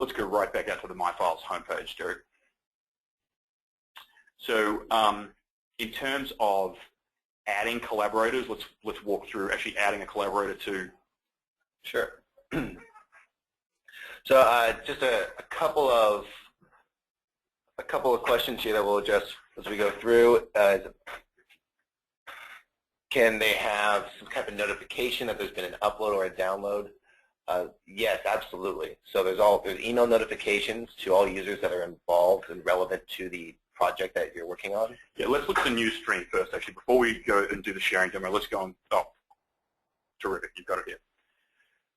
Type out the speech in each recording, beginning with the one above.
let's go right back out to the My Files homepage, Derek. So in terms of adding collaborators, let's walk through actually adding a collaborator to. Sure. So just a couple of questions here that we'll address as we go through. Can they have some type of notification that there's been an upload or a download? Yes, absolutely. So there's email notifications to all users that are involved and relevant to the project that you're working on. Yeah, let's look at the news stream first, actually. Before we go and do the sharing demo, let's go on. Oh, terrific. You've got it here.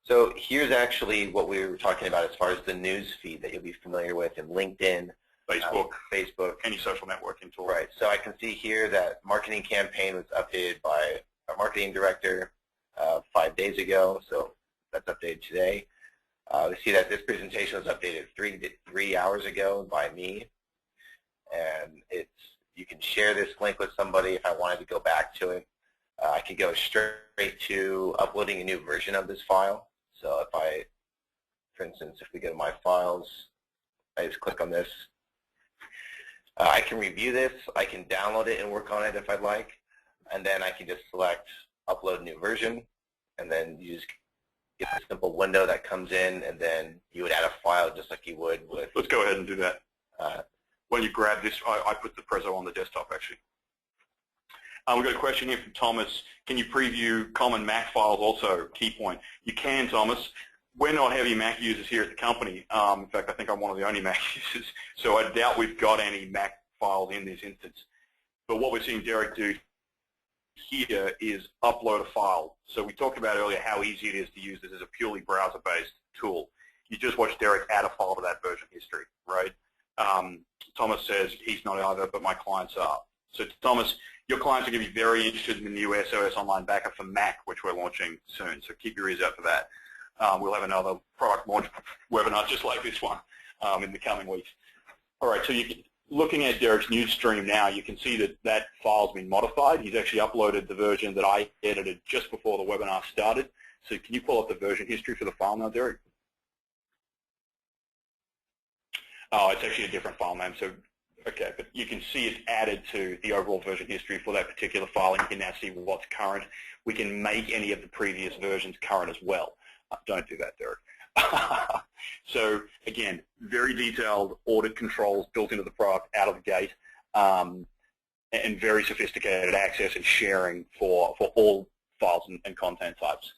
So here's actually what we were talking about as far as the news feed that you'll be familiar with in LinkedIn, Facebook, any social networking tool. Right. So I can see here that marketing campaign was updated by our marketing director 5 days ago. So that's updated today. We see that this presentation was updated three hours ago by me. And you can share this link with somebody if I wanted to go back to it. I could go straight to uploading a new version of this file. So for instance, if we go to My Files, I just click on this. I can review this. I can download it and work on it if I'd like. And then I can just select Upload New Version. And then you just get a simple window that comes in, and then you would add a file just like you would with. Let's go ahead and do that. When you grab this, I put the Prezzo on the desktop, actually. We've got a question here from Thomas. Can you preview common Mac files also? Key point. You can, Thomas. We're not heavy Mac users here at the company. In fact, I think I'm one of the only Mac users. So I doubt we've got any Mac files in this instance. But what we're seeing Derek do here is upload a file. So we talked about earlier how easy it is to use this as a purely browser-based tool. You just watch Derek add a file to that version history, right? Thomas says he's not either, but my clients are. So Thomas, your clients are going to be very interested in the new SOS Online Backup for Mac, which we're launching soon. So keep your ears out for that. We'll have another product launch webinar just like this one in the coming weeks. All right, so looking at Derek's news stream now, you can see that that file's been modified. He's actually uploaded the version that I edited just before the webinar started. So can you pull up the version history for the file now, Derek? Oh, it's actually a different file name. So, okay, but you can see it's added to the overall version history for that particular file, and you can now see what's current. We can make any of the previous versions current as well. Don't do that, Derek. So, again, very detailed audit controls built into the product out of the gate, and very sophisticated access and sharing for all files and content types.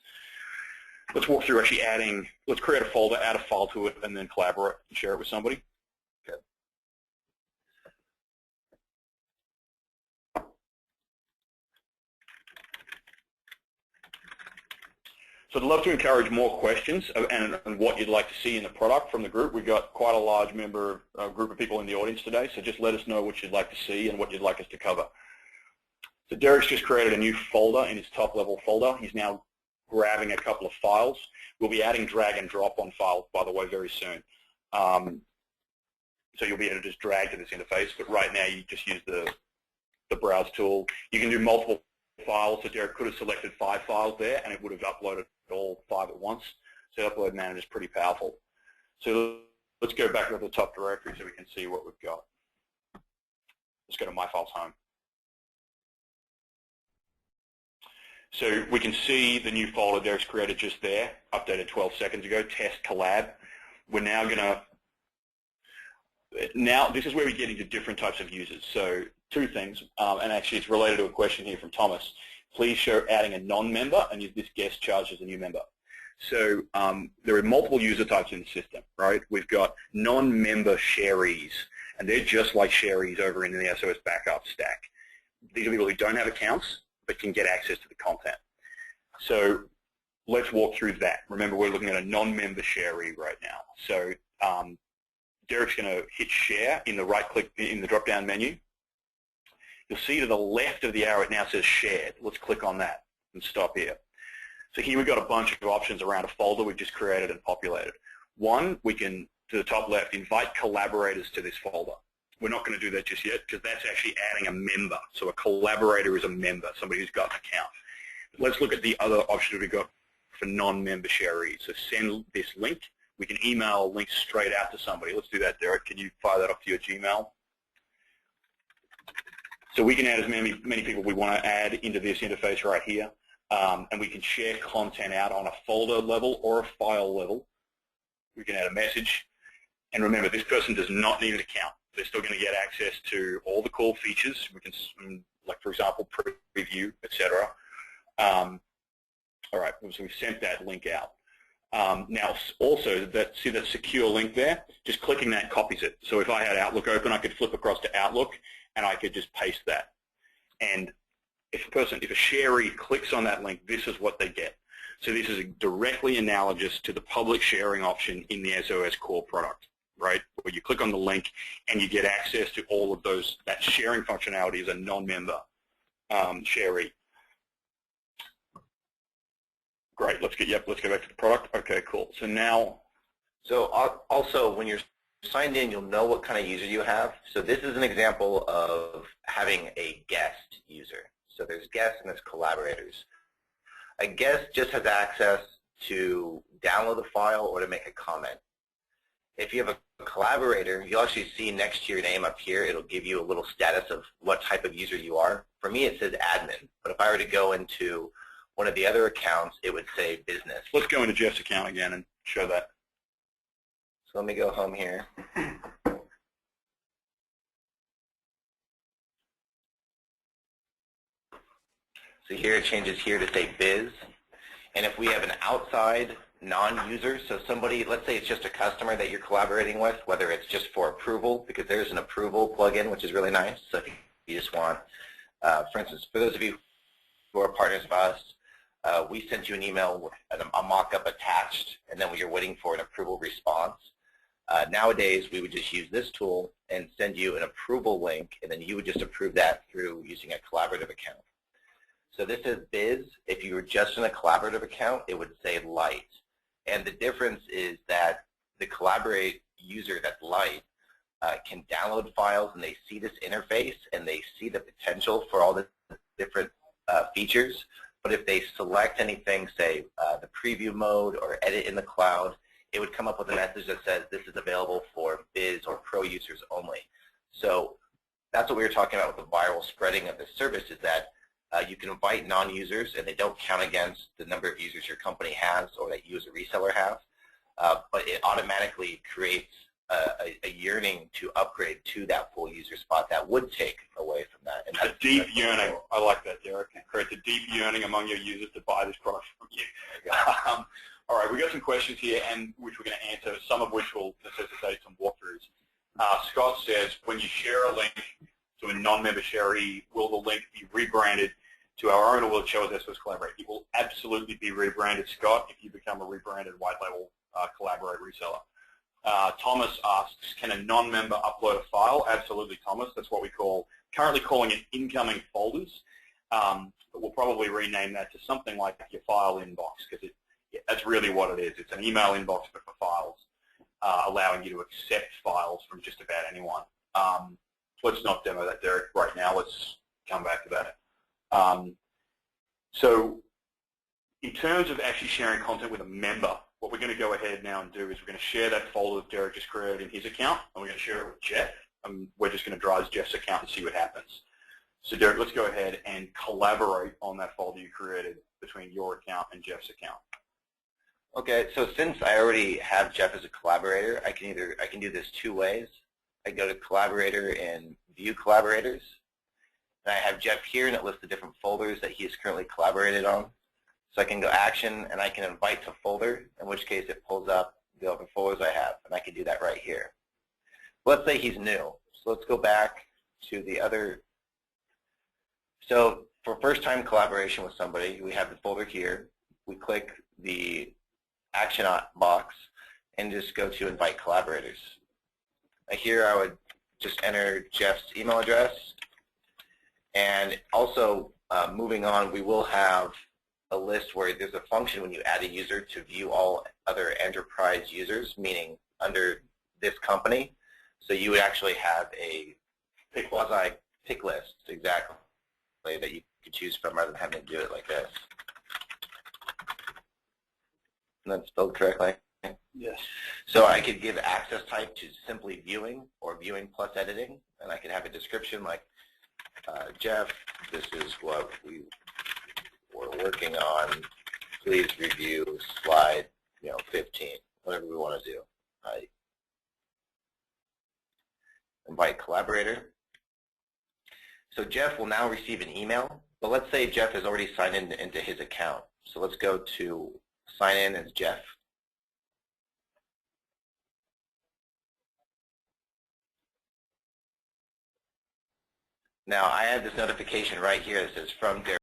Let's walk through actually adding, let's create a folder, add a file to it, and then collaborate and share it with somebody. Okay. So I'd love to encourage more questions and what you'd like to see in the product from the group. We've got quite a large group of people in the audience today, so just let us know what you'd like to see and what you'd like us to cover. So Derek's just created a new folder in his top level folder. He's now grabbing a couple of files. We'll be adding drag and drop on files, by the way, very soon. So you'll be able to just drag to this interface, but right now you just use the browse tool. You can do multiple files, so Derek could have selected 5 files there, and it would have uploaded all 5 at once. So Upload Manager is pretty powerful. So let's go back to the top directory so we can see what we've got. Let's go to My Files Home. So we can see the new folder Derek's created just there, updated 12 seconds ago, Test Collab. We're now going to, this is where we get into different types of users. So 2 things, and actually it's related to a question here from Thomas. Please show adding a non-member and use this guest charge as a new member. So there are multiple user types in the system, right? We've got non-member sharees, and they're just like sharees over in the SOS backup stack. These are people who don't have accounts but can get access to the content. So let's walk through that. Remember, we're looking at a non-member sharee right now. So Derek's going to hit share in the right-click in the drop-down menu. You'll see to the left of the arrow it now says shared. Let's click on that and stop here. So here we've got a bunch of options around a folder we've just created and populated. One, we can, to the top left, invite collaborators to this folder. We're not going to do that just yet because that's actually adding a member. So a collaborator is a member, somebody who's got an account. Let's look at the other option we've got for non-member sharees. So send this link We can email links straight out to somebody. Let's do that, Derek. Can you fire that off to your Gmail? So we can add as many people we want to add into this interface right here, and we can share content out on a folder level or a file level. We can add a message, and remember, this person does not need an account. They're still going to get access to all the core features. We can, like for example, preview, etc. All right, so we've sent that link out. Now, also, see that secure link there? Just clicking that copies it. So if I had Outlook open, I could flip across to Outlook, and I could just paste that. And if a sharee clicks on that link, this is what they get. So this is directly analogous to the public sharing option in the SOS core product, right? Where you click on the link and you get access to all of those, that sharing functionality as a non-member sharee. Great, let's go back to the product. Okay, cool. So now, also when you're signed in, you'll know what kind of user you have. So this is an example of having a guest user. So there's guests and there's collaborators. A guest just has access to download the file or to make a comment. If you have a collaborator, you'll actually see next to your name up here, it'll give you a little status of what type of user you are. For me, it says admin, but if I were to go into one of the other accounts, it would say business. Let's go into Jeff's account again and show that. So let me go home here. So here it changes here to say biz. And if we have an outside non-user, so somebody, let's say it's just a customer that you're collaborating with, whether it's just for approval, because there's an approval plugin, which is really nice. So if you just want, for instance, for those of you who are partners of us, we sent you an email with a mock-up attached, and then you're waiting for an approval response. Nowadays, we would just use this tool and send you an approval link, and then you would just approve that through using a collaborative account. So this is biz. If you were just in a collaborative account, it would say light. And the difference is that the collaborate user that's light can download files, and they see this interface, and they see the potential for all the different features. But if they select anything, say the preview mode or edit in the cloud, it would come up with a message that says this is available for biz or pro users only. So that's what we were talking about with the viral spreading of this service, is that you can invite non-users, and they don't count against the number of users your company has or that you as a reseller have, but it automatically creates a yearning to upgrade to that full user spot that would take away from that. And a deep yearning. I like that, Derek. It creates a deep yearning among your users to buy this product from you. All right, we've got some questions here, and which we're going to answer, some of which will necessitate some walkthroughs. Scott says, when you share a link to a non-member sharee, will the link be rebranded to our own, or will it show as SOS Collaborate? It will absolutely be rebranded, Scott, if you become a rebranded white label Collaborate reseller. Thomas asks, can a non-member upload a file? Absolutely, Thomas. That's what we currently calling it incoming folders, but we'll probably rename that to something like your file inbox, because that's really what it is. It's an email inbox but for files, allowing you to accept files from just about anyone. Let's not demo that, Derek, right now. Let's come back to that. So in terms of actually sharing content with a member, what we're going to go ahead now and do is we're going to share that folder that Derek just created in his account, and we're going to share it with Jeff, and we're just going to drive Jeff's account and see what happens. So Derek, let's go ahead and collaborate on that folder you created between your account and Jeff's account. Okay, so since I already have Jeff as a collaborator, I can do this two ways. I go to collaborator and view collaborators, and I have Jeff here, and it lists the different folders that he is currently collaborated on. So I can go action, and I can invite to folder, in which case it pulls up the open folders I have, and I can do that right here. Let's say he's new, so let's go back to the other. So for first-time collaboration with somebody, we have the folder here. We click the action box and just go to invite collaborators. Here I would just enter Jeff's email address, and also moving on, we will have a list where there's a function when you add a user to view all other enterprise users, meaning under this company. So you would actually have a quasi-pick list, exactly, that you could choose from rather than having to do it like this. And that's spelled correctly. Yes. So I could give access type to simply viewing or viewing plus editing, and I could have a description like, Jeff, this is what we were working on. Please review slide 15, whatever we want to do. I invite collaborator. So Jeff will now receive an email, but let's say Jeff has already signed into his account. So let's go to sign in as Jeff. Now I have this notification right here that says from Derek.